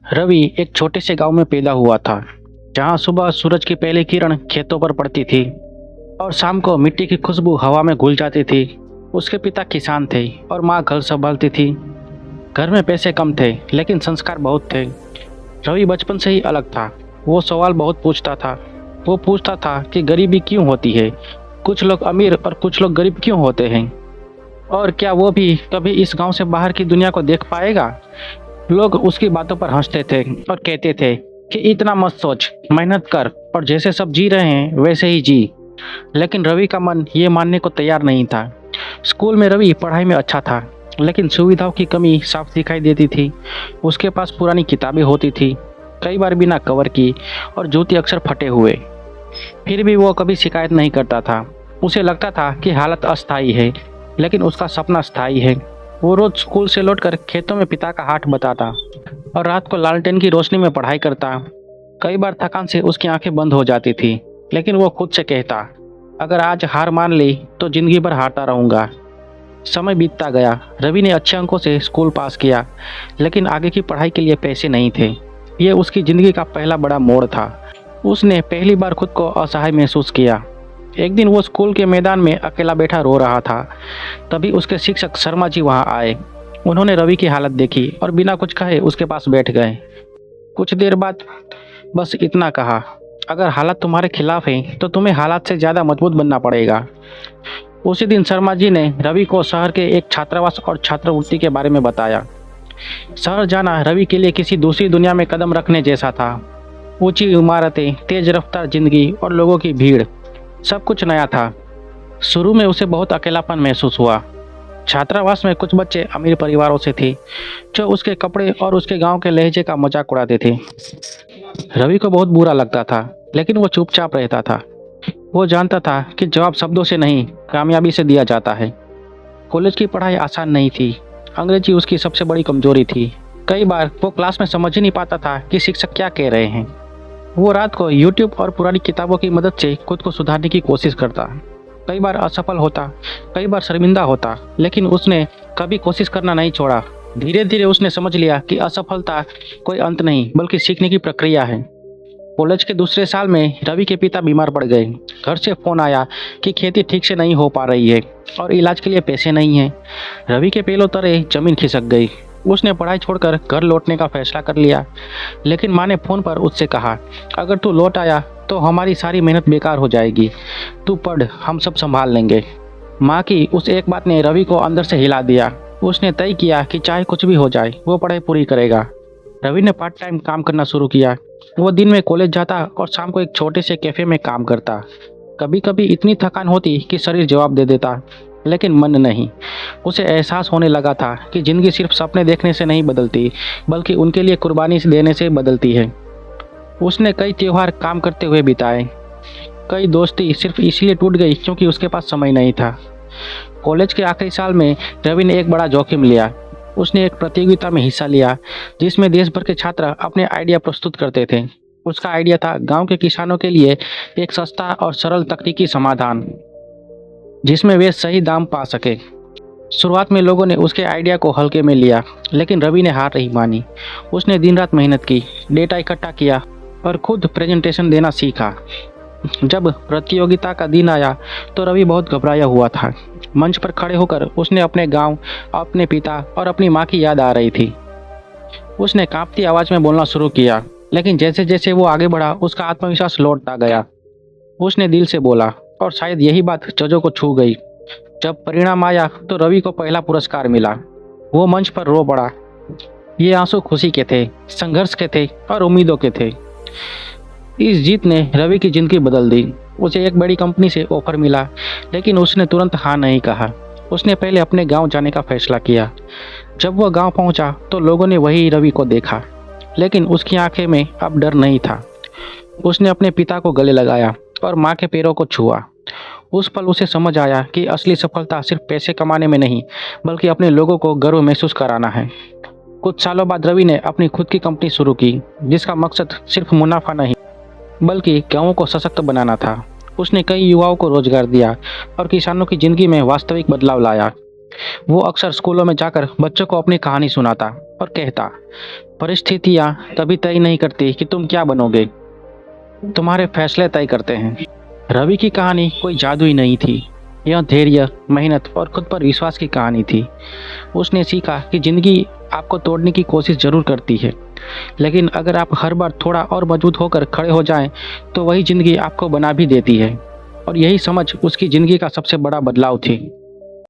रवि एक छोटे से गांव में पैदा हुआ था, जहां सुबह सूरज की पहली किरण खेतों पर पड़ती थी और शाम को मिट्टी की खुशबू हवा में घुल जाती थी। उसके पिता किसान थे और माँ घर संभालती थी। घर में पैसे कम थे, लेकिन संस्कार बहुत थे। रवि बचपन से ही अलग था। वो सवाल बहुत पूछता था। वो पूछता था कि गरीबी क्यों होती है, कुछ लोग अमीर और कुछ लोग गरीब क्यों होते हैं, और क्या वो भी कभी इस गांव से बाहर की दुनिया को देख पाएगा। लोग उसकी बातों पर हंसते थे और कहते थे कि इतना मत सोच, मेहनत कर और जैसे सब जी रहे हैं वैसे ही जी। लेकिन रवि का मन ये मानने को तैयार नहीं था। स्कूल में रवि पढ़ाई में अच्छा था, लेकिन सुविधाओं की कमी साफ दिखाई देती थी। उसके पास पुरानी किताबें होती थी, कई बार बिना कवर की, और जूते अक्सर फटे हुए। फिर भी वो कभी शिकायत नहीं करता था। उसे लगता था कि हालत अस्थायी है, लेकिन उसका सपना स्थायी है। वो रोज स्कूल से लौटकर खेतों में पिता का हाथ बताता और रात को लालटेन की रोशनी में पढ़ाई करता। कई बार थकान से उसकी आंखें बंद हो जाती थी, लेकिन वो खुद से कहता, अगर आज हार मान ली तो जिंदगी भर हारता रहूंगा। समय बीतता गया। रवि ने अच्छे अंकों से स्कूल पास किया, लेकिन आगे की पढ़ाई के लिए पैसे नहीं थे। ये उसकी जिंदगी का पहला बड़ा मोड़ था। उसने पहली बार खुद को असहाय महसूस किया। एक दिन वो स्कूल के मैदान में अकेला बैठा रो रहा था। तभी उसके शिक्षक शर्मा जी वहां आए। उन्होंने रवि की हालत देखी और बिना कुछ कहे उसके पास बैठ गए। कुछ देर बाद बस इतना कहा, अगर हालत तुम्हारे खिलाफ है तो तुम्हें हालात से ज़्यादा मजबूत बनना पड़ेगा। उसी दिन शर्मा जी ने रवि को शहर के एक छात्रावास और छात्रवृत्ति के बारे में बताया। शहर जाना रवि के लिए किसी दूसरी दुनिया में कदम रखने जैसा था। ऊंची इमारतें, तेज रफ्तार जिंदगी और लोगों की भीड़, सब कुछ नया था। शुरू में उसे बहुत अकेलापन महसूस हुआ। छात्रावास में कुछ बच्चे अमीर परिवारों से थे, जो उसके कपड़े और उसके गांव के लहजे का मजाक उड़ाते थे। रवि को बहुत बुरा लगता था, लेकिन वो चुपचाप रहता था। वो जानता था कि जवाब शब्दों से नहीं, कामयाबी से दिया जाता है। कॉलेज की पढ़ाई आसान नहीं थी। अंग्रेजी उसकी सबसे बड़ी कमजोरी थी। कई बार वो क्लास में समझ ही नहीं पाता था कि शिक्षक क्या कह रहे हैं। वो रात को यूट्यूब और पुरानी किताबों की मदद से खुद को सुधारने की कोशिश करता। कई बार असफल होता, कई बार शर्मिंदा होता, लेकिन उसने कभी कोशिश करना नहीं छोड़ा। धीरे धीरे उसने समझ लिया कि असफलता कोई अंत नहीं, बल्कि सीखने की प्रक्रिया है। कॉलेज के दूसरे साल में रवि के पिता बीमार पड़ गए। घर से फोन आया कि खेती ठीक से नहीं हो पा रही है और इलाज के लिए पैसे नहीं हैं। रवि के पैरों तले जमीन खिसक गई। उसने पढ़ाई छोड़कर घर लौटने का फैसला कर लिया, लेकिन माँ ने फोन पर उससे कहा, अगर तू लौट आया तो हमारी सारी मेहनत बेकार हो जाएगी। तू पढ़, हम सब संभाल लेंगे। माँ की उस एक बात ने रवि को अंदर से हिला दिया। उसने तय किया कि चाहे कुछ भी हो जाए वो पढ़ाई पूरी करेगा। रवि ने पार्ट टाइम काम करना शुरू किया। वो दिन में कॉलेज जाता और शाम को एक छोटे से कैफे में काम करता। कभी कभी इतनी थकान होती कि शरीर जवाब दे देता, लेकिन मन नहीं। उसे एहसास होने लगा था कि जिंदगी सिर्फ सपने देखने से नहीं बदलती, बल्कि उनके लिए कुर्बानी देने से बदलती है। उसने कई त्योहार काम करते हुए बिताए। कई दोस्ती सिर्फ इसलिए टूट गई क्योंकि उसके पास समय नहीं था। कॉलेज के आखिरी साल में रवि ने एक बड़ा जोखिम लिया। उसने एक प्रतियोगिता में हिस्सा लिया, जिसमें देश भर के छात्र अपने आइडिया प्रस्तुत करते थे। उसका आइडिया था गांव के किसानों के लिए एक सस्ता और सरल तकनीकी समाधान, जिसमें वे सही दाम पा सके। शुरुआत में लोगों ने उसके आइडिया को हल्के में लिया, लेकिन रवि ने हार नहीं मानी। उसने दिन रात मेहनत की, डेटा इकट्ठा किया और खुद प्रेजेंटेशन देना सीखा। जब प्रतियोगिता का दिन आया तो रवि बहुत घबराया हुआ था। मंच पर खड़े होकर उसने अपने गांव, अपने पिता और अपनी माँ की याद आ रही थी। उसने कांपती आवाज़ में बोलना शुरू किया, लेकिन जैसे जैसे वो आगे बढ़ा उसका आत्मविश्वास लौटता गया। उसने दिल से बोला, और शायद यही बात जजों को छू गई। जब परिणाम आया तो रवि को पहला पुरस्कार मिला। वो मंच पर रो पड़ा। ये आंसू खुशी के थे, संघर्ष के थे और उम्मीदों के थे। इस जीत ने रवि की जिंदगी बदल दी। उसे एक बड़ी कंपनी से ऑफर मिला, लेकिन उसने तुरंत हाँ नहीं कहा। उसने पहले अपने गांव जाने का फैसला किया। जब वह गांव पहुंचा तो लोगों ने वही रवि को देखा, लेकिन उसकी आंखें में अब डर नहीं था। उसने अपने पिता को गले लगाया और माँ के पैरों को छुआ। उस पल उसे समझ आया कि असली सफलता सिर्फ पैसे कमाने में नहीं, बल्कि अपने लोगों को गर्व महसूस कराना है। कुछ सालों बाद रवि ने अपनी खुद की कंपनी शुरू की, जिसका मकसद सिर्फ मुनाफा नहीं, बल्कि गांवों को सशक्त बनाना था। उसने कई युवाओं को रोजगार दिया और किसानों की जिंदगी में वास्तविक बदलाव लाया। वो अक्सर स्कूलों में जाकर बच्चों को अपनी कहानी सुनाता और कहता, परिस्थितियाँ तभी तय नहीं करती कि तुम क्या बनोगे, तुम्हारे फैसले तय करते हैं। रवि की कहानी कोई जादुई नहीं थी। यह धैर्य, मेहनत और खुद पर विश्वास की कहानी थी। उसने सीखा कि जिंदगी आपको तोड़ने की कोशिश जरूर करती है, लेकिन अगर आप हर बार थोड़ा और मजबूत होकर खड़े हो जाएं, तो वही जिंदगी आपको बना भी देती है। और यही समझ उसकी जिंदगी का सबसे बड़ा बदलाव थी।